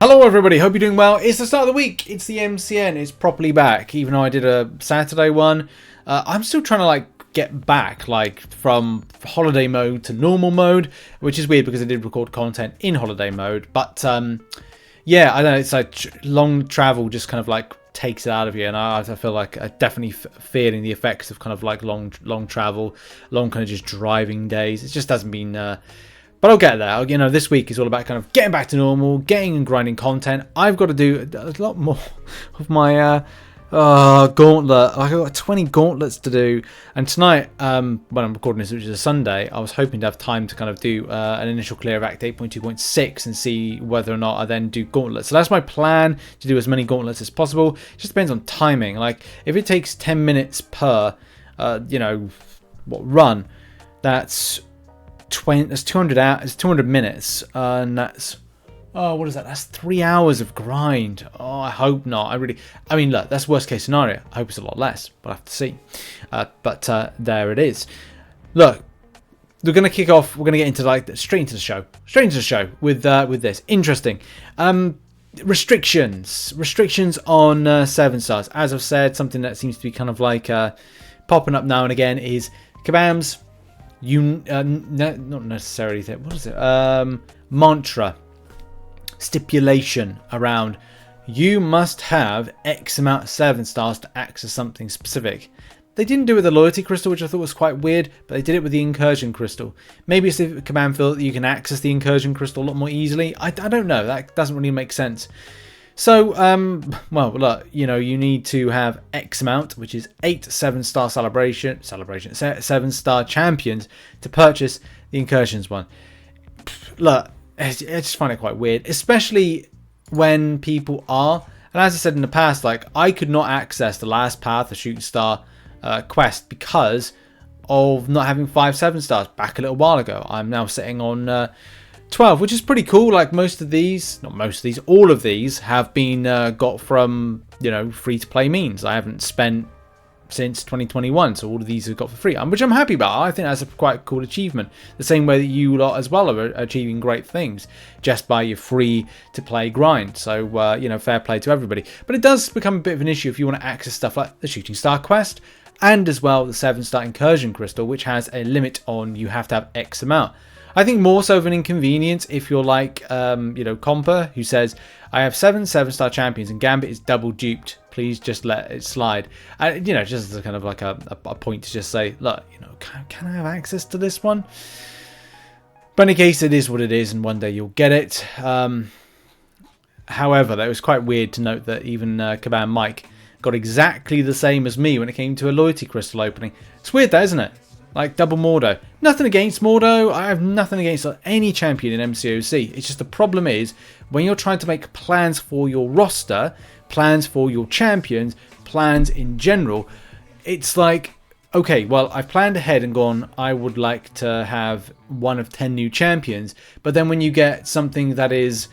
Hello everybody, hope you're doing well. It's the start of the week, it's the MCN, it's properly back. Even though I did a Saturday one, I'm still trying to get back from holiday mode to normal mode, which is weird because I did record content in holiday mode. But yeah, I don't know, it's like long travel just kind of takes it out of you, and I feel like I'm definitely feeling the effects of kind of long travel, long kind of just driving days. It just hasn't been... But I'll get there. You know, this week is all about kind of getting back to normal, getting and grinding content. I've got to do a lot more of my gauntlet. I've got 20 gauntlets to do. And tonight, when I'm recording this, which is a Sunday, I was hoping to have time to kind of do an initial clear of Act 8.2.6 and see whether or not I then do gauntlets. So that's my plan, to do as many gauntlets as possible. It just depends on timing. Like, if it takes 10 minutes per, run, that's 200 hours, 200 minutes, and that's what is that? That's 3 hours of grind. I hope not. I mean, look, that's worst case scenario. I hope it's a lot less, but I have to see. But there it is. Look, we're gonna kick off. We're gonna get into straight into the show with this interesting restrictions on 7 stars. As I've said, something that seems to be kind of popping up now and again is Kabam's not necessarily that. What is it? Mantra, stipulation around you must have X amount of 7 stars to access something specific. They didn't do it with the loyalty crystal, which I thought was quite weird, but they did it with the incursion crystal. Maybe it's if Kabam feel that you can access the incursion crystal a lot more easily. I don't know. That doesn't really make sense. So, well, look, you need to have X amount, which is 8 7-star 7-star champions to purchase the incursions one. Look, I just find it quite weird, especially when people are, and as I said in the past, I could not access the last path, the shooting star quest, because of not having 5 7-stars back a little while ago. I'm now sitting on 12, which is pretty cool. All of these have been got from free to play means. I haven't spent since 2021, so all of these have got for free, which I'm happy about. I think that's a quite cool achievement. The same way that you lot as well are achieving great things just by your free to play grind. So fair play to everybody. But it does become a bit of an issue if you want to access stuff like the shooting star quest and as well the 7-star incursion crystal, which has a limit on you have to have X amount. I think more so of an inconvenience if you're like, Compa, who says, I have 7 7-star champions and Gambit is double duped. Please just let it slide. Just as a kind of a point to just say, look, can I have access to this one? But in any case, it is what it is, and one day you'll get it. However, that was quite weird to note that even Kabam Mike got exactly the same as me when it came to a loyalty crystal opening. It's weird, that, isn't it? Like double Mordo. Nothing against Mordo. I have nothing against any champion in MCOC. It's just the problem is when you're trying to make plans for your roster, plans for your champions, plans in general, it's like, okay, well, I've planned ahead and gone, I would like to have 1 of 10 new champions. But then when you get something that is,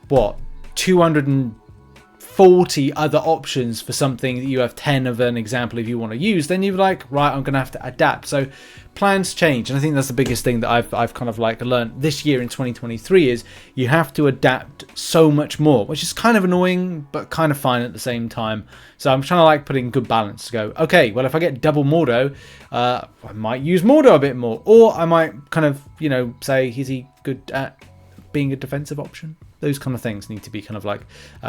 240 other options for something that you have 10 of an example if you want to use, then you're like, right, I'm going to have to adapt. So plans change, and I think that's the biggest thing that I've kind of learned this year in 2023 is you have to adapt so much more, which is kind of annoying but kind of fine at the same time. So I'm trying to put in good balance to go, okay, well, if I get double Mordo, I might use Mordo a bit more, or I might kind of say, is he good at being a defensive option? Those kind of things need to be kind of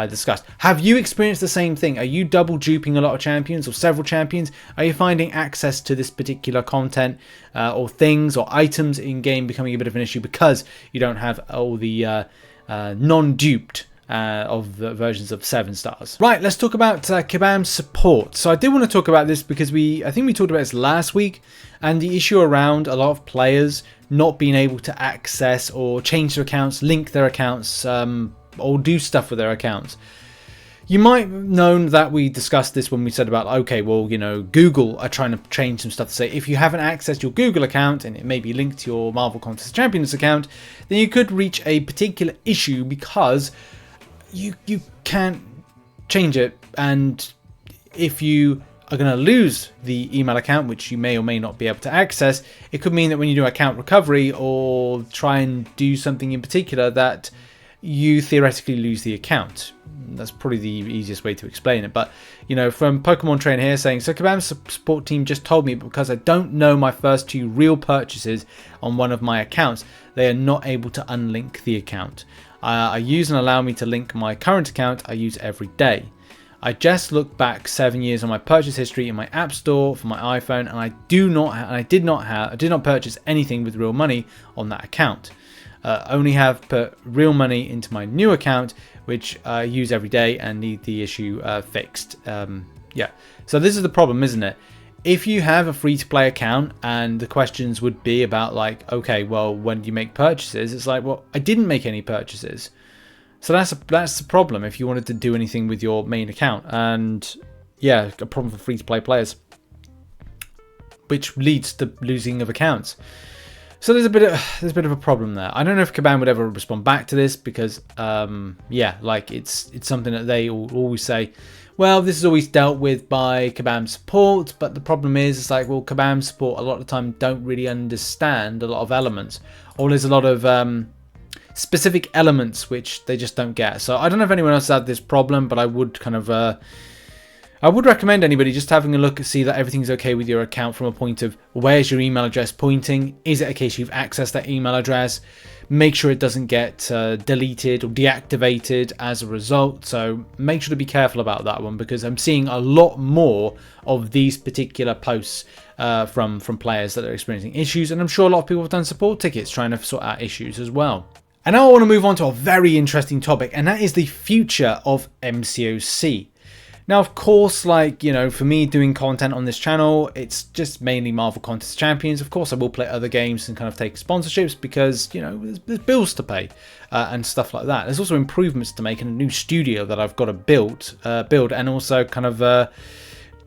discussed. Have you experienced the same thing? Are you double duping a lot of champions or several champions? Are you finding access to this particular content or things or items in game becoming a bit of an issue because you don't have all the non-duped of the versions of 7 stars? Right, let's talk about Kabam's support. So I did want to talk about this because I think we talked about this last week, and the issue around a lot of players not being able to access or change their accounts, link their accounts, or do stuff with their accounts. You might have known that we discussed this when we said about, okay, well, Google are trying to change some stuff to say if you haven't accessed your Google account and it may be linked to your Marvel Contest of Champions account, then you could reach a particular issue because you can't change it, and if you are going to lose the email account, which you may or may not be able to access, it could mean that when you do account recovery or try and do something in particular that you theoretically lose the account. That's probably the easiest way to explain it. But, you know, from Pokemon Trainer here saying, so Kabam's support team just told me because I don't know my first 2 real purchases on one of my accounts, they are not able to unlink the account. I use and allow me to link my current account I use every day. I just looked back 7 years on my purchase history in my app store for my iPhone, and I did not purchase anything with real money on that account. Only have put real money into my new account, which I use every day and need the issue fixed. Yeah, so this is the problem, isn't it? If you have a free-to-play account and the questions would be about like, okay, well, when do you make purchases? It's like, well, I didn't make any purchases. So that's the problem if you wanted to do anything with your main account. And yeah, a problem for free-to-play players, which leads to losing of accounts. So there's a bit of a problem there. I don't know if Kabam would ever respond back to this because, yeah, like it's something that they always say, well, this is always dealt with by Kabam support, but the problem is, it's like, well, Kabam support a lot of the time don't really understand a lot of elements, or there's a lot of specific elements which they just don't get. So I don't know if anyone else has had this problem, but I would kind of I would recommend anybody just having a look and see that everything's okay with your account from a point of where's your email address pointing. Is it a case you've accessed that email address? Make sure it doesn't get deleted or deactivated as a result. So make sure to be careful about that one, because I'm seeing a lot more of these particular posts from players that are experiencing issues. And I'm sure a lot of people have done support tickets trying to sort out issues as well. And now I want to move on to a very interesting topic, and that is the future of MCOC. Now, of course, like, you know, for me doing content on this channel, it's just mainly Marvel Contest Champions. Of course, I will play other games and kind of take sponsorships because, you know, there's bills to pay and stuff like that. There's also improvements to make in a new studio that I've got to build and also kind of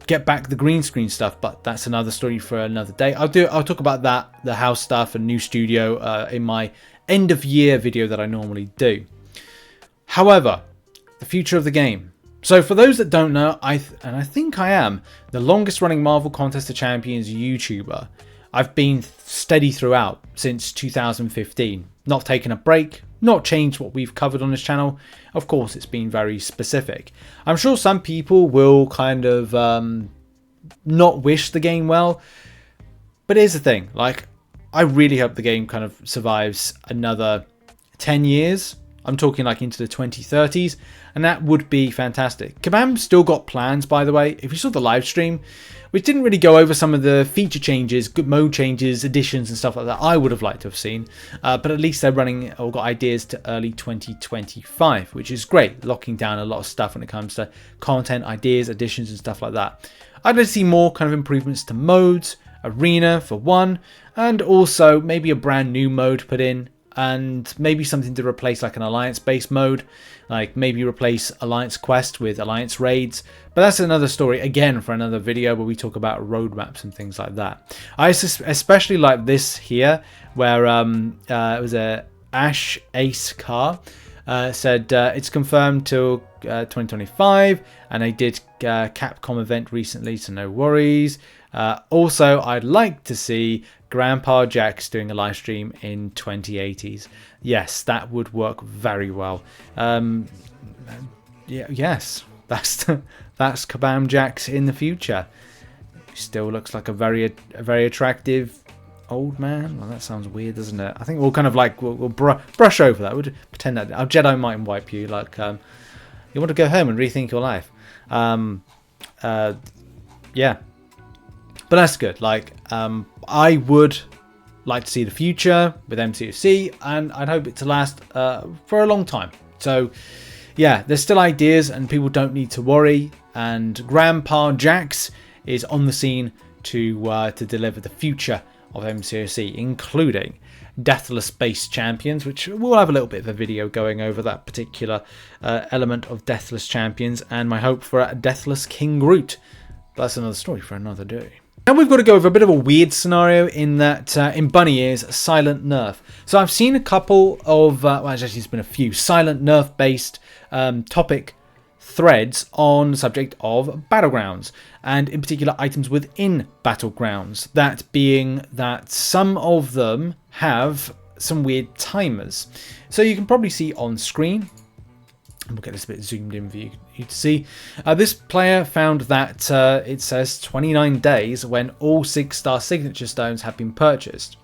get back the green screen stuff. But that's another story for another day. I'll talk about that, the house stuff and new studio in my end of year video that I normally do. However, the future of the game. So for those that don't know, I think I am the longest running Marvel Contest of Champions YouTuber. I've been steady throughout since 2015. Not taken a break, not changed what we've covered on this channel. Of course, it's been very specific. I'm sure some people will kind of not wish the game well. But here's the thing, like, I really hope the game kind of survives another 10 years. I'm talking like into the 2030s, and that would be fantastic. Kabam still got plans, by the way. If you saw the live stream, which didn't really go over some of the feature changes, good mode changes, additions and stuff like that, I would have liked to have seen. But at least they're running or got ideas to early 2025, which is great, locking down a lot of stuff when it comes to content, ideas, additions and stuff like that. I'd like to see more kind of improvements to modes, arena for one, and also maybe a brand new mode put in. And maybe something to replace like an alliance-based mode, like maybe replace Alliance Quest with Alliance Raids. But that's another story, again, for another video where we talk about roadmaps and things like that. I especially like this here, where it was a Ash Ace car. Said it's confirmed till 2025, and they did Capcom event recently, so no worries. Also, I'd like to see Grandpa Jax doing a live stream in 2080s. Yes, that would work very well. Yeah, yes, that's Kabam Jax in the future. Still looks like a very attractive old man. Well, that sounds weird, doesn't it? I think we'll kind of like we'll brush over that. We'll pretend that our Jedi might wipe you. Like, you want to go home and rethink your life. Yeah. But that's good. Like, I would like to see the future with MCOC, and I'd hope it to last for a long time. So, yeah, there's still ideas, and people don't need to worry. And Grandpa Jax is on the scene to deliver the future of MCOC, including Deathless-based champions, which we'll have a little bit of a video going over that particular element of Deathless champions, and my hope for a Deathless King Groot. But that's another story for another day. Now we've got to go over a bit of a weird scenario in that in Bunny Ears, Silent Nerf. So I've seen a couple of, well actually it's been a few, Silent Nerf based topic threads on the subject of Battlegrounds, and in particular items within Battlegrounds. That being that some of them have some weird timers. So you can probably see on screen, we'll get this a bit zoomed in for you to see. This player found that it says 29 days when all 6-star signature stones have been purchased.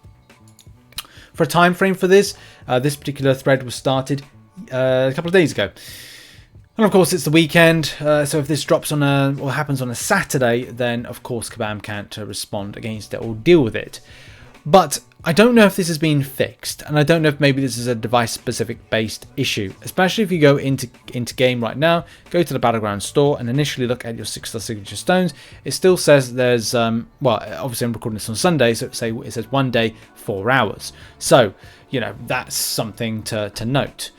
For a time frame for this, this particular thread was started a couple of days ago. And of course it's the weekend, so if this drops on or happens on a Saturday, then of course Kabam can't respond against it or deal with it. But I don't know if this has been fixed, and I don't know if maybe this is a device-specific based issue. Especially if you go into game right now, go to the Battleground store and initially look at your 6-star signature stones. It still says there's, well, obviously I'm recording this on Sunday, so it says 1 day, 4 hours. So, you know, that's something to note.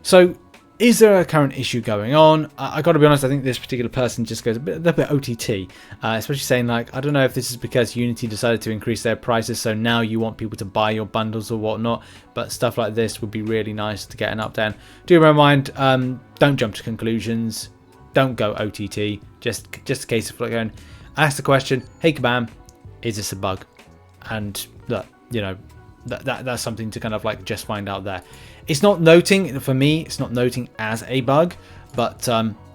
So, is there a current issue going on? I got to be honest, I think this particular person just goes a little bit OTT, especially saying like, I don't know if this is because Unity decided to increase their prices, so now you want people to buy your bundles or whatnot, but stuff like this would be really nice to get an update. Do bear in mind, don't jump to conclusions, don't go OTT, just a case of like going, ask the question, hey Kabam, is this a bug? And look, you know, that's something to kind of like just find out there. It's not noting, for me, it's not noting as a bug, but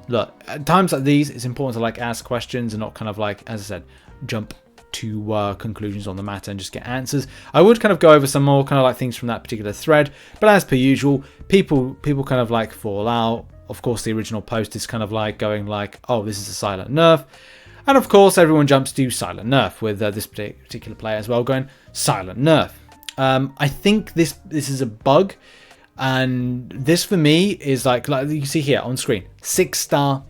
look, at times like these, it's important to like ask questions and not kind of like, as I said, jump to conclusions on the matter and just get answers. I would kind of go over some more kind of like things from that particular thread, but as per usual, people kind of like fall out. Of course, the original post is kind of like going like, oh, this is a silent nerf. And of course, everyone jumps to silent nerf with this particular player as well, going silent nerf. I think this is a bug. And this for me is like you can see here on screen, 6-star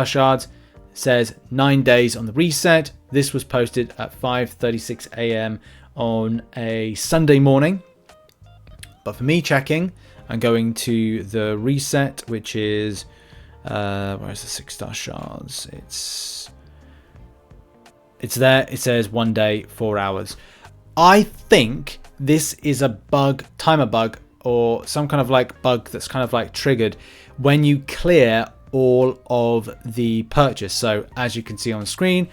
shards, says 9 days on the reset. This was posted at 5:36 a.m. on a Sunday morning. But for me checking, I'm going to the reset, which is where's the 6-star shards? It's there. It says 1 day, 4 hours. I think this is a bug, timer bug, or some kind of like bug that's kind of like triggered when you clear all of the purchase. So as you can see on screen,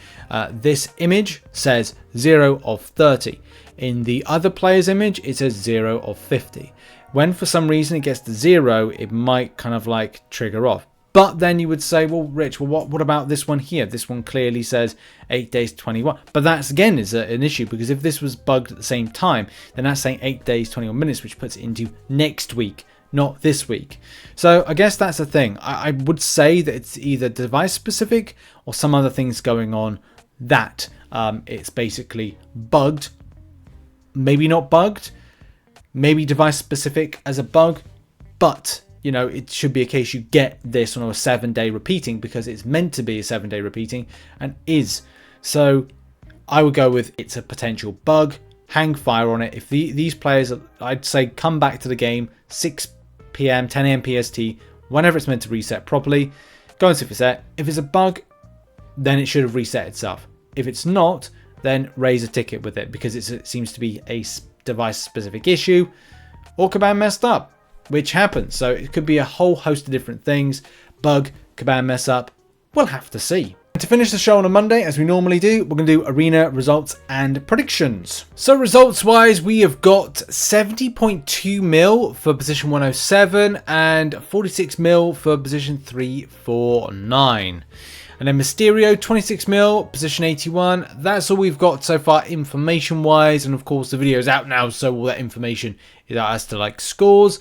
this image says 0 of 30. In the other player's image, it says 0 of 50. When for some reason it gets to 0, it might kind of like trigger off. But then you would say, well, Rich, well, what about this one here? This one clearly says 8 days 21. But that's, again, is an issue, because if this was bugged at the same time, then that's saying 8 days 21 minutes, which puts it into next week, not this week. So I guess that's the thing. I would say that it's either device specific or some other things going on that it's basically bugged. Maybe not bugged. Maybe device specific as a bug. But you know, it should be a case you get this on a 7-day repeating, because it's meant to be a 7-day repeating and is. So I would go with it's a potential bug. Hang fire on it. If these players, I'd say come back to the game 6 p.m, 10 a.m. PST, whenever it's meant to reset properly. Go and see if it's there. If it's a bug, then it should have reset itself. If it's not, then raise a ticket with it, because it seems to be a device specific issue, or Kabam messed up, which happens. So it could be a whole host of different things. Bug, Kabam mess up, we'll have to see. To finish the show on a Monday, as we normally do, we're going to do arena results and predictions. So results wise, we have got 70.2 mil for position 107 and 46 mil for position 349. And then Mysterio, 26 mil, position 81. That's all we've got so far information wise. And of course the video is out now, so all that information is out as to like scores.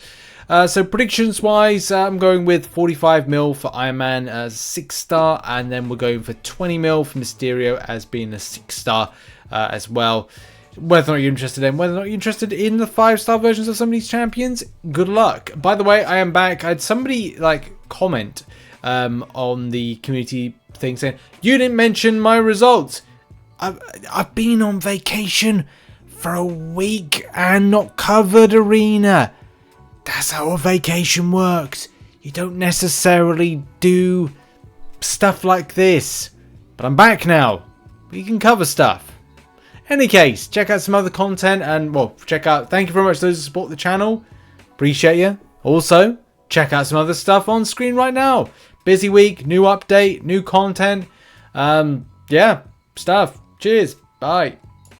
So predictions wise, I'm going with 45 mil for Iron Man as 6-star, and then we're going for 20 mil for Mysterio as being a 6-star as well. Whether or not you're interested in, the 5-star versions of some of these champions, good luck. By the way, I am back. I had somebody like comment on the community thing saying, you didn't mention my results. I've been on vacation for a week and not covered arena. That's how a vacation works. You don't necessarily do stuff like this. But I'm back now. We can cover stuff. Any case, check out some other content and, well, thank you very much to those who support the channel. Appreciate you. Also, check out some other stuff on screen right now. Busy week, new update, new content. Yeah, stuff. Cheers. Bye.